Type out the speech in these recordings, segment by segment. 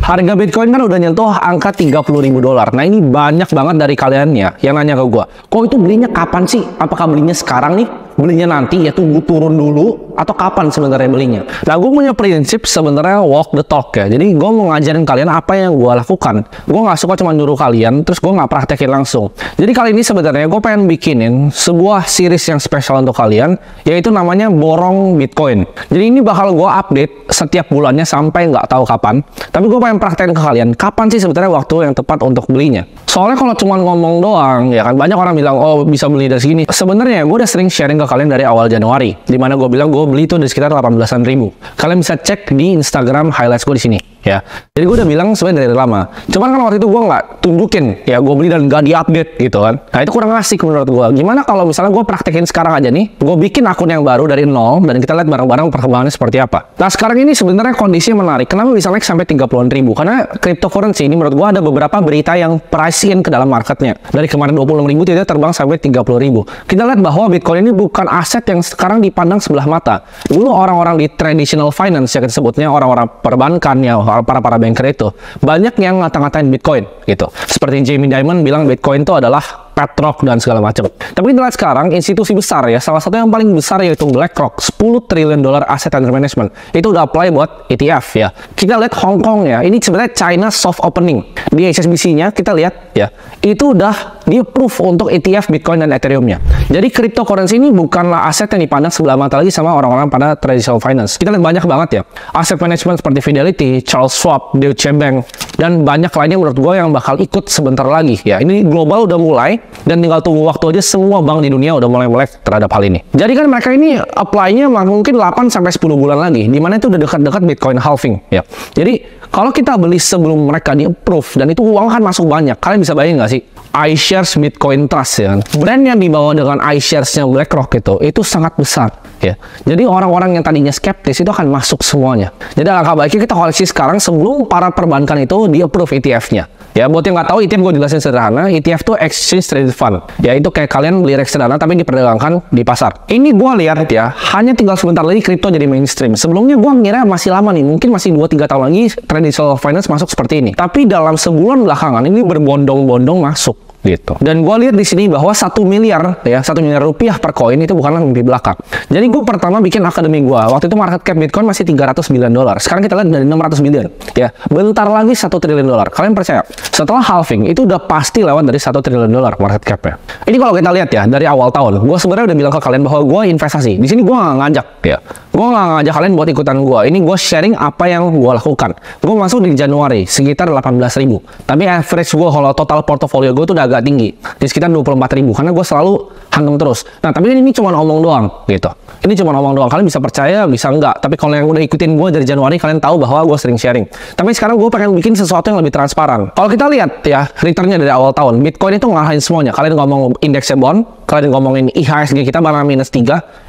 Harga Bitcoin kan udah nyentuh angka $30.000. Nah ini banyak banget dari kalian ya yang nanya ke gue, kok itu belinya kapan sih? Apakah belinya sekarang nih? Belinya nanti ya tunggu turun dulu? Atau kapan sebenarnya belinya? Nah gue punya prinsip sebenarnya walk the talk ya. Jadi gue mau ngajarin kalian apa yang gue lakukan. Gue nggak suka cuma nyuruh kalian terus gue nggak praktekin langsung. Jadi kali ini sebenarnya gue pengen bikinin sebuah series yang spesial untuk kalian, yaitu namanya borong Bitcoin. Jadi ini bakal gue update setiap bulannya sampai nggak tahu kapan. Tapi gue pengen praktekin ke kalian kapan sih sebenarnya waktu yang tepat untuk belinya. Soalnya kalau cuma ngomong doang ya kan banyak orang bilang oh bisa beli dari segini. Sebenarnya gue udah sering sharing ke kalian dari awal Januari, dimana gue bilang gue beli itu di sekitar 18-an ribu. Kalian bisa cek di Instagram highlights gue di sini ya. Jadi gue udah bilang sebenarnya dari lama. Cuman kan waktu itu gue nggak tunjukin ya gue beli dan nggak diupdate gitu kan. Nah itu kurang asik menurut gue. Gimana kalau misalnya gue praktekin sekarang aja nih, gue bikin akun yang baru dari nol dan kita lihat bareng-bareng perkembangannya seperti apa. Nah sekarang ini sebenarnya kondisinya menarik. Kenapa bisa naik sampai 30-an ribu? Karena cryptocurrency ini menurut gue ada beberapa berita yang price in ke dalam marketnya. Dari kemarin 26 ribu tidak terbang sampai 30 ribu. Kita lihat bahwa Bitcoin ini bukan aset yang sekarang dipandang sebelah mata. Dulu orang-orang di traditional finance ya disebutnya orang-orang perbankan ya, para banker itu banyak yang ngata-ngatain Bitcoin gitu. Seperti Jamie Dimon bilang Bitcoin itu adalah petrok dan segala macam. Tapi kita lihat sekarang institusi besar ya, salah satu yang paling besar yaitu BlackRock, $10 triliun asset under management. Itu udah apply buat ETF ya. Kita lihat Hong Kong ya, ini sebenarnya China soft opening. Di HSBC-nya kita lihat ya, itu udah di-approve untuk ETF Bitcoin dan Ethereum-nya. Jadi cryptocurrency ini bukanlah aset yang dipandang sebelah mata lagi sama orang-orang pada traditional finance. Kita lihat banyak banget ya, aset management seperti Fidelity, Charles Schwab, Deutsche Bank, dan banyak lainnya menurut gue yang bakal ikut sebentar lagi ya. Ini global udah mulai dan tinggal tunggu waktu aja, semua bank di dunia udah mulai melek terhadap hal ini. Jadi kan mereka ini apply-nya mungkin 8-10 bulan lagi, dimana itu udah dekat-dekat Bitcoin halving ya. Jadi kalau kita beli sebelum mereka di-approve dan itu uang kan masuk banyak, kalian bisa bayangin nggak sih? iShares Bitcoin Trust ya kan? Brand yang dibawa dengan iShares-nya BlackRock itu sangat besar ya. Jadi orang-orang yang tadinya skeptis itu akan masuk semuanya. Jadi alangkah baiknya kita koleksi sekarang sebelum para perbankan itu di-approve ETF-nya. Ya, buat yang nggak tahu, ETF gue jelasin sederhana. ETF itu Exchange Traded Fund. Ya, itu kayak kalian beli reksadana tapi diperdagangkan di pasar. Ini gue lihat ya, hanya tinggal sebentar lagi kripto jadi mainstream. Sebelumnya gue ngira masih lama nih, mungkin masih 2-3 tahun lagi traditional finance masuk seperti ini. Tapi dalam sebulan belakangan ini berbondong-bondong masuk gitu. Dan gue lihat di sini bahwa 1 miliar ya, 1 miliar rupiah per koin itu bukanlah mimpi belaka. Jadi gue pertama bikin akademi gue. Waktu itu market cap Bitcoin masih $300 billion. Sekarang kita lihat dari 600 million ya. Bentar lagi $1 triliun. Kalian percaya? Setelah halving itu udah pasti lewat dari $1 triliun market cap-nya. Ini kalau kita lihat ya dari awal tahun, gue sebenarnya udah bilang ke kalian bahwa gue investasi. Di sini gue nggak ngajak ya. Gue nggak ngajak kalian buat ikutan gue. Ini gue sharing apa yang gue lakukan. Gue masuk di Januari sekitar 18 ribu. Tapi average gue kalau total portofolio gue tuh udah agak tinggi di sekitar 24 ribu karena gue selalu hantam terus. Nah tapi ini cuma omong doang gitu. Ini cuma omong doang. Kalian bisa percaya, bisa enggak. Tapi kalau yang udah ikutin gue dari Januari, kalian tahu bahwa gue sering sharing. Tapi sekarang gue pengen bikin sesuatu yang lebih transparan. Kalau kita lihat ya returnnya dari awal tahun, Bitcoin itu ngalahin semuanya. Kalian ngomong indeksnya bond, kalian ngomongin IHSG kita malah -3.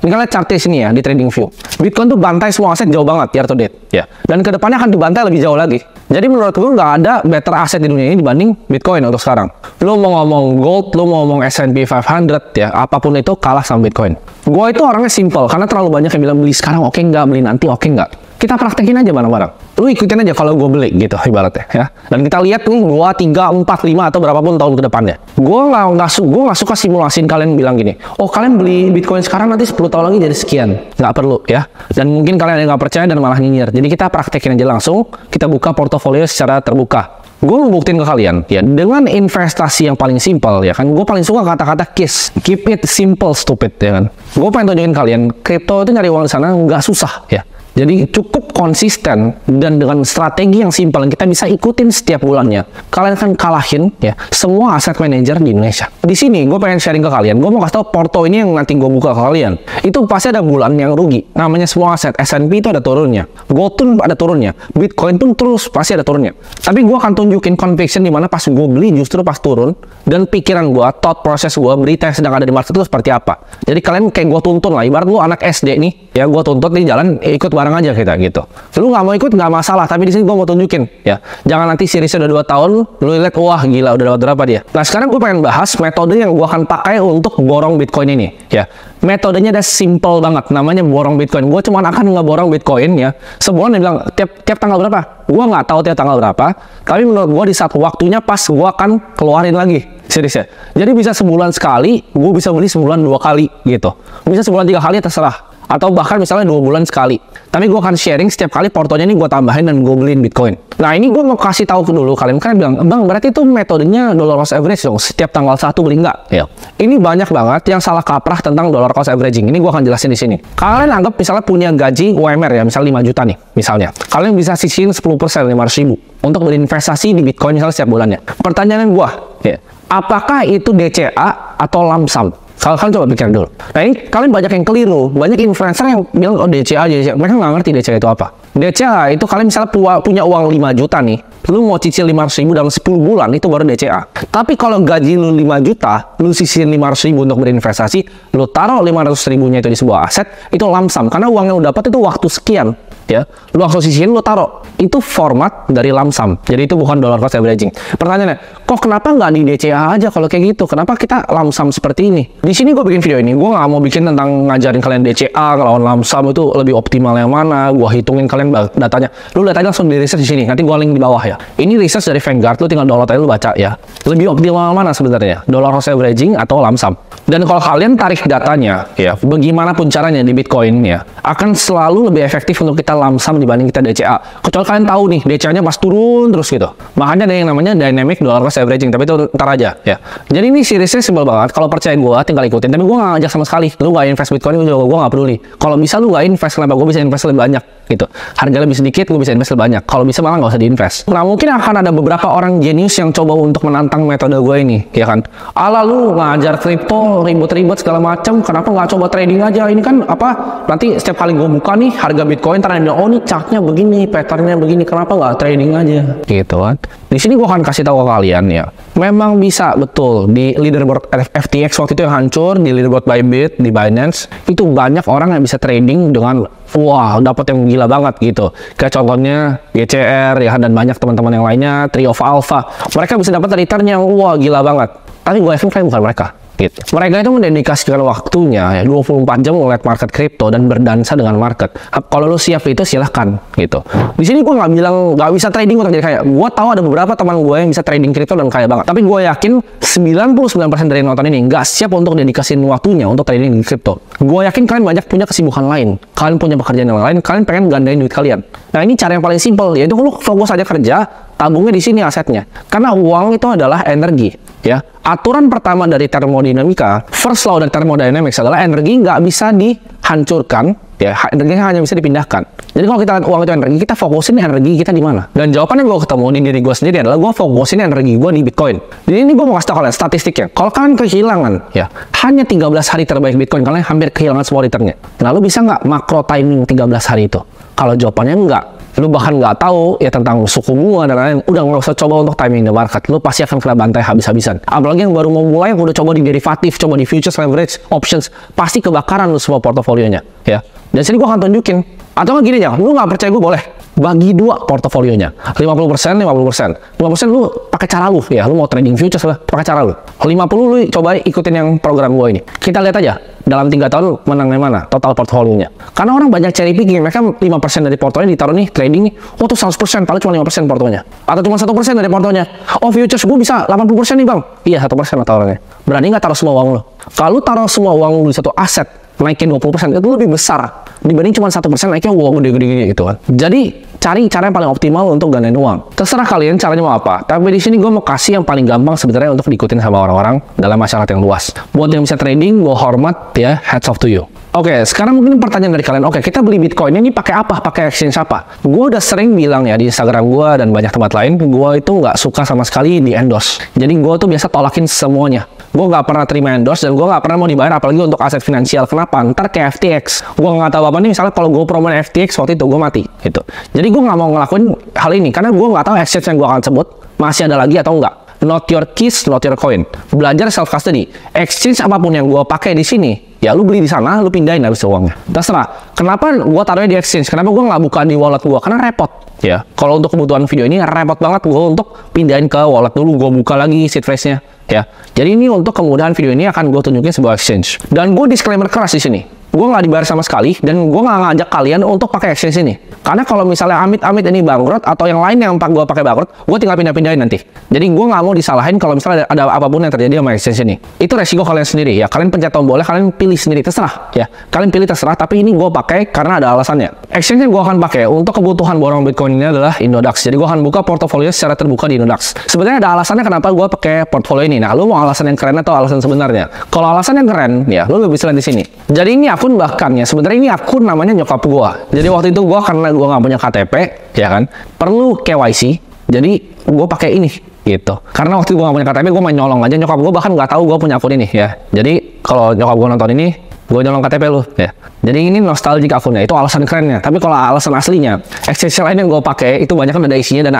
Ini kalian chart di sini ya di TradingView. Bitcoin tuh bantai semua aset jauh banget year to date ya. Dan kedepannya akan dibantai lebih jauh lagi. Jadi menurut gue nggak ada better aset di dunia ini dibanding Bitcoin untuk sekarang. Lo mau ngomong gold, lo mau ngomong S&P 500 ya, apapun itu kalah sama Bitcoin. Gue itu orangnya simple karena terlalu banyak yang bilang beli sekarang oke nggak, beli nanti oke nggak. Kita praktekin aja bareng-bareng. Lu ikutin aja kalau gue beli gitu ibaratnya ya. Dan kita lihat nih 2, 3, 4, 5 atau berapapun tahun ke depannya. Gue nggak suka simulasin kalian bilang gini, oh kalian beli Bitcoin sekarang nanti 10 tahun lagi jadi sekian. Nggak perlu ya. Dan mungkin kalian yang nggak percaya dan malah nyinyir. Jadi kita praktekin aja langsung. Kita buka portofolio secara terbuka. Gue mau buktiin ke kalian ya dengan investasi yang paling simpel ya kan. Gue paling suka kata-kata KISS, keep it simple stupid ya kan. Gue pengen tunjukin kalian kripto itu nyari uang di sana nggak susah ya. Jadi cukup konsisten dan dengan strategi yang simpel yang kita bisa ikutin setiap bulannya, kalian akan kalahin ya semua aset manager di Indonesia. Di sini gue pengen sharing ke kalian, gue mau kasih tau porto ini yang nanti gue buka ke kalian. Itu pasti ada bulan yang rugi. Namanya semua aset. S&P itu ada turunnya, gold pun ada turunnya, Bitcoin pun terus pasti ada turunnya. Tapi gue akan tunjukin conviction di mana pas gue beli justru pas turun, dan pikiran gue, thought proses gue, berita yang sedang ada di market itu seperti apa. Jadi kalian kayak gue tuntun lah, ibarat lu anak SD nih, ya gue tuntut di jalan ikut bareng bareng aja kita gitu. Lu nggak mau ikut nggak masalah, tapi di sini gue mau tunjukin ya. Jangan nanti seriesnya udah 2 tahun, lu lihat wah gila udah dapat berapa dia. Nah sekarang gue pengen bahas metode yang gue akan pakai untuk borong Bitcoin ini ya. Metodenya udah simple banget, namanya borong Bitcoin. Gue cuma akan ngeborong Bitcoin ya. Sebulan dia bilang tiap tanggal berapa? Gue nggak tahu tiap tanggal berapa. Tapi menurut gue di saat waktunya pas gue akan keluarin lagi. Serius ya. Jadi bisa sebulan sekali, gue bisa beli sebulan 2 kali gitu. Bisa sebulan 3 kali terserah. Atau bahkan misalnya 2 bulan sekali. Tapi gue akan sharing setiap kali portonya ini gue tambahin dan gue beliin Bitcoin. Nah ini gue mau kasih tahu dulu kalian kan bilang, bang berarti itu metodenya dollar cost average dong. Setiap tanggal 1 beli nggak? Ya. Ini banyak banget yang salah kaprah tentang dollar cost averaging. Ini gue akan jelasin di sini. Kalian anggap misalnya punya gaji UMR ya, misalnya 5 juta nih, misalnya. Kalian bisa sisihin 10%, 500 ribu untuk berinvestasi di Bitcoin misalnya setiap bulannya. Pertanyaan gue, ya, apakah itu DCA atau lump sum? Kalian coba pikir dulu. Nah ini kalian banyak yang keliru, banyak influencer yang bilang oh DCA, mereka nggak ngerti DCA itu apa. DCA itu kalian misalnya punya uang 5 juta nih, lu mau cicil 500 ribu dalam 10 bulan, itu baru DCA. Tapi kalau gaji lu 5 juta, lu sisihin 500 ribu untuk berinvestasi, lu taruh 500 ribunya itu di sebuah aset, itu lump sum. Karena uang yang lu dapat itu waktu sekian. Ya, lu langsung sisihin, lu taruh. Itu format dari lump sum. Jadi itu bukan dollar cost averaging. Pertanyaannya, kok kenapa nggak di DCA aja kalau kayak gitu? Kenapa kita lump sum seperti ini? Di sini gue bikin video ini, gue nggak mau bikin tentang ngajarin kalian DCA, lawan lump sum itu lebih optimal yang mana. Gue hitungin kalian datanya. Lu lihat aja langsung di research di sini. Nanti gue link di bawah ya. Ini research dari Vanguard, lu tinggal download aja, lu baca ya. Lebih optimal mana sebenarnya? Dollar cost averaging atau lump sum? Dan kalau kalian tarik datanya, ya, bagaimanapun caranya di Bitcoin ya, akan selalu lebih efektif untuk kita lump sum dibanding kita DCA. Kecuali kalian tahu nih, DCA-nya pas turun terus gitu. Makanya ada yang namanya dynamic dollar cost averaging, tapi itu ntar aja ya. Jadi ini seriesnya simpel banget. Kalau percaya gue, tinggal ikutin. Tapi gue nggak ngajak sama sekali. Lu nggak invest Bitcoin, gue nggak peduli. Kalau bisa lu nggak invest, kenapa gue bisa invest lebih banyak gitu. Harga lebih sedikit, gue bisa invest lebih banyak. Kalau bisa malah nggak usah diinvest. Nah mungkin akan ada beberapa orang jenius yang coba untuk menantang metode gue ini, ya kan? Ala lu ngajar kripto ribet-ribet segala macam, kenapa nggak coba trading aja? Ini kan apa? Nanti setiap kali gue buka nih harga Bitcoin, ntar ada oh nih chartnya begini, patternnya begini, kenapa nggak trading aja? Gitu kan? Di sini gue akan kasih tahu ke kalian ya, memang bisa betul di leaderboard FTX waktu itu yang hancur, di leaderboard Bybit, di Binance itu banyak orang yang bisa trading dengan wah dapat yang gila banget gitu. Kayak contohnya GCR ya dan banyak teman-teman yang lainnya, Tree of Alpha. Mereka bisa dapat return yang wah gila banget. Tapi gue yakin kalian bukan mereka. Gitu. Mereka itu mendedikasikan waktunya ya 24 jam ngeliat market kripto dan berdansa dengan market. Kalau lu siap itu silahkan gitu. Di sini gue nggak bilang nggak bisa trading untuk jadi kaya. Gue tahu ada beberapa teman gue yang bisa trading kripto dan kaya banget. Tapi gue yakin 99% dari nonton ini nggak siap untuk dedikasiin waktunya untuk trading di kripto. Gue yakin kalian banyak punya kesibukan lain. Kalian punya pekerjaan yang lain. Kalian pengen gandain duit kalian. Nah ini cara yang paling simpel yaitu lu fokus aja kerja. Tabungnya di sini asetnya. Karena uang itu adalah energi, ya. Aturan pertama dari termodinamika, first law dari thermodynamics adalah energi nggak bisa dihancurkan, ya. Energinya hanya bisa dipindahkan. Jadi kalau kita lihat uang itu energi, kita fokusin energi kita di mana? Dan jawabannya gue ketemu di diri gue sendiri adalah gue fokusin energi gue di Bitcoin. Jadi ini gue mau kasih tau kalian statistiknya. Kalau kalian kehilangan, ya, hanya 13 hari terbaik Bitcoin, kalian hampir kehilangan semua returnnya. Lalu bisa nggak makro timing 13 hari itu? Kalau jawabannya enggak, lu bahkan nggak tahu ya tentang suku bunga dan lain-lain, udah nggak usah coba untuk timing the market, lu pasti akan kena bantai habis-habisan. Apalagi yang baru mau mulai, yang udah coba di derivatif, coba di futures, leverage, options, pasti kebakaran lu semua portofolionya, ya. Dan sini gua akan tunjukin, atau nggak gini aja, lu nggak percaya gue boleh bagi dua portofolionya, 50%, 50%, lu pakai cara lu, ya, lu mau trading futures lah, pakai cara lu, 50 lu coba ikutin yang program gue ini, kita lihat aja, dalam 3 tahun menangnya mana, total portofolionya, karena orang banyak cherry picking, mereka 5% dari portonya ditaruh nih, trading nih, oh tuh 100%, padahal cuma 5% portonya, atau cuma 1% dari portonya, oh futures gue bisa 80% nih bang, iya 1% lah taruhnya, berani nggak taruh semua uang lo? Kalau taruh semua uang lu di satu aset, naiknya 20%, itu lebih besar dibanding cuma 1% naiknya uang gede-gede gitu kan. Jadi cari cara yang paling optimal untuk gandain uang. Terserah kalian caranya mau apa. Tapi di sini gue mau kasih yang paling gampang sebenarnya untuk diikutin sama orang-orang dalam masyarakat yang luas. Buat yang bisa trading, gue hormat ya, hats off to you. Oke, sekarang mungkin pertanyaan dari kalian, oke, kita beli Bitcoin ini pakai apa? Pakai exchange apa? Gue udah sering bilang ya di Instagram gue dan banyak tempat lain, gue itu nggak suka sama sekali di endorse. Jadi gue tuh biasa tolakin semuanya. Gue nggak pernah terima endorse dan gue nggak pernah mau dibayar apalagi untuk aset finansial. Kenapa? Ntar kayak FTX. Gue nggak tahu apa nih. Misalnya kalau gue promoin FTX waktu itu gue mati. Gitu. Jadi gue nggak mau ngelakuin hal ini karena gue nggak tahu exchange yang gue akan sebut masih ada lagi atau enggak. Not your keys, not your coin. Belajar self custody. Exchange apapun yang gue pakai di sini ya lu beli di sana, lu pindahin habis uangnya. Terserah. Kenapa gua taruhnya di exchange? Kenapa gua nggak buka di wallet gua? Karena repot. Ya, kalau untuk kebutuhan video ini repot banget gua untuk pindahin ke wallet dulu, gua buka lagi seed phrase-nya. Ya, jadi ini untuk kemudahan video ini akan gue tunjukin sebuah exchange. Dan gue disclaimer keras di sini. Gue nggak dibayar sama sekali dan gue nggak ngajak kalian untuk pakai exchange ini. Karena kalau misalnya amit-amit ini bangkrut atau yang lain yang gue pakai bangkrut, gue tinggal pindah-pindahin nanti. Jadi gue nggak mau disalahin kalau misalnya ada apapun yang terjadi sama exchange ini. Itu resiko kalian sendiri ya. Kalian pencet tombolnya, kalian pilih sendiri, terserah ya. Kalian pilih terserah. Tapi ini gue pakai karena ada alasannya. Exchange yang gue akan pakai untuk kebutuhan borong Bitcoin ini adalah Indodax. Jadi gue akan buka portofolio secara terbuka di Indodax. Sebenarnya ada alasannya kenapa gue pakai portfolio ini. Nah, lu mau alasan yang keren atau alasan sebenarnya? Kalau alasan yang keren, ya lu bisa lihat di sini. Jadi ini akun bahkan ya, sebenarnya ini akun namanya nyokap gua. Jadi waktu itu gua karena gua nggak punya KTP, ya kan, perlu KYC. Jadi gua pakai ini gitu. Karena waktu itu gua nggak punya KTP, gua main nyolong aja. Nyokap gua bahkan nggak tahu gua punya akun ini ya. Jadi kalau nyokap gua nonton ini, gua nyolong KTP lu ya. Jadi ini nostalgic akunnya, itu alasan kerennya. Tapi kalau alasan aslinya, exchange lain yang gua pakai itu banyak kan ada isinya dan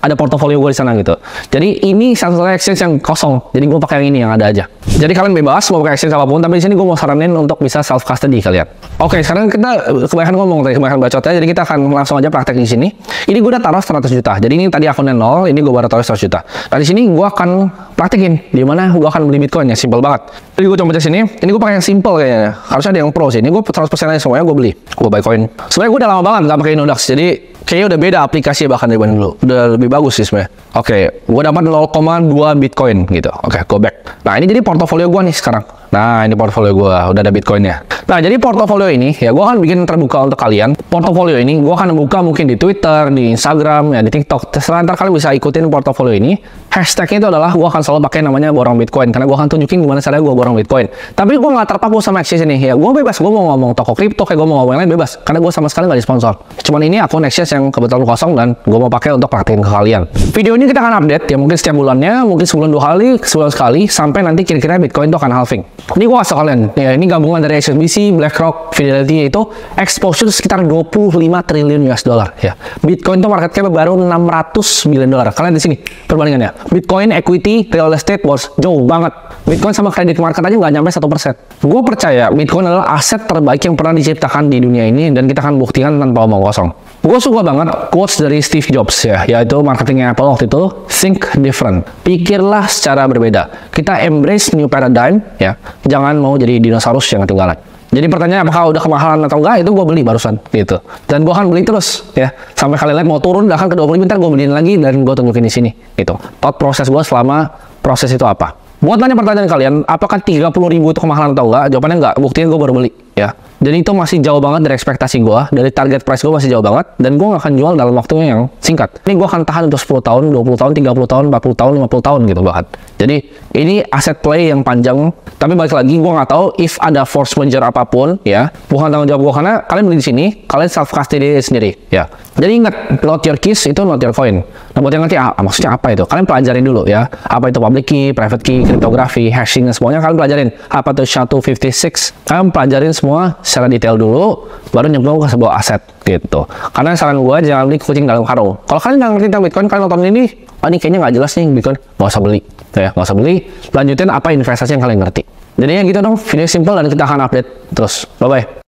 ada portofolio gue di sana gitu. Jadi ini satu-satunya exchange yang kosong. Jadi gue pakai yang ini yang ada aja. Jadi kalian bebas mau pakai exchange apapun, tapi di sini gue mau saranin untuk bisa self custody kalian. Oke, sekarang kita kebanyakan ngomong tadi, kebanyakan bacotnya. Jadi kita akan langsung aja praktek di sini. Ini gue udah taruh 100 juta. Jadi ini tadi akunnya 0, ini gue baru taruh 100 juta. Nah di sini gue akan praktekin di mana gue akan beli Bitcoin ya, simple banget. Jadi gue coba di sini. Ini gue pakai yang simple kayaknya. Harusnya ada yang pro sih. Ini gue 100% aja semuanya gue beli. Gue buy coin. Sebenarnya gue udah lama banget nggak pakai Indodax. Jadi kayaknya udah beda aplikasi bahkan dibanding dulu. Udah lebih bagus sih sebenarnya. Oke, gue dapat 0,2 Bitcoin gitu. Oke, go back. Nah, ini jadi portofolio gue nih sekarang. Nah, ini portofolio gue. Udah ada Bitcoinnya. Nah, jadi portofolio ini ya gue akan bikin terbuka untuk kalian. Portofolio ini gue akan buka mungkin di Twitter, di Instagram, ya di TikTok. Terserah, ntar kalian bisa ikutin portofolio ini. Hashtagnya itu adalah gue akan selalu pakai namanya borong Bitcoin. Karena gue akan tunjukin gimana caranya gue borong Bitcoin. Tapi gue nggak terpaku sama exchange ini. Ya, gue bebas. Gue mau ngomong toko kripto, kayak gue mau ngomong yang lain bebas. Karena gue sama sekali nggak disponsor. Cuman ini akun exchange yang kebetulan kosong dan gue mau pakai untuk praktekin ke kalian. Video ini kita akan update ya mungkin setiap bulannya, mungkin sebulan 2 kali, sebulan sekali, sampai nanti kira-kira Bitcoin itu akan halving. Ini gue kasih kalian, ya ini gabungan dari HSBC, BlackRock, Fidelity, itu exposure sekitar 25 triliun US dollar ya. Bitcoin itu market cap baru 600 million dollar. Kalian di sini perbandingannya. Bitcoin, equity, real estate was jauh banget. Bitcoin sama credit market aja nggak nyampe 1%. Gue percaya Bitcoin adalah aset terbaik yang pernah diciptakan di dunia ini dan kita akan buktikan tanpa omong kosong. Gue suka banget quotes dari Steve Jobs ya, yaitu marketingnya Apple waktu itu, think different. Pikirlah secara berbeda. Kita embrace new paradigm ya. Jangan mau jadi dinosaurus yang ketinggalan. Jadi pertanyaan apakah udah kemahalan atau enggak, itu gue beli barusan gitu. Dan gue akan beli terus ya. Sampai kalian lihat mau turun bahkan ke 25 ntar gue beliin lagi dan gue tunjukin di sini gitu. Thought proses gue selama proses itu apa. Buat nanya pertanyaan kalian, apakah 30.000 itu kemahalan atau enggak? Jawabannya enggak, buktinya gue baru beli ya. Jadi itu masih jauh banget dari ekspektasi gue, dari target price gue masih jauh banget, dan gue nggak akan jual dalam waktunya yang singkat. Ini gue akan tahan untuk 10 tahun, 20 tahun, 30 tahun, 40 tahun, 50 tahun gitu bahkan. Jadi ini aset play yang panjang, tapi balik lagi gue nggak tahu if ada force majeure apapun ya, bukan tanggung jawab gue karena kalian beli di sini, kalian self custody sendiri ya. Jadi ingat, not your keys itu not your coin. Nah buat yang ngerti maksudnya apa itu, kalian pelajarin dulu ya, apa itu public key, private key, cryptography, hashing, semuanya kalian pelajarin. Apa itu SHA-256, kalian pelajarin semua secara detail dulu, baru nyemplung ke sebuah aset gitu. Karena saran gue jangan beli kucing dalam karung. Kalau kalian nggak ngerti tentang Bitcoin, kalian nonton ini, ini kayaknya nggak jelas nih Bitcoin, nggak usah beli ya, nggak usah beli. Lanjutin apa investasi yang kalian ngerti. Jadi yang gitu dong, video simple dan kita akan update terus. Bye bye.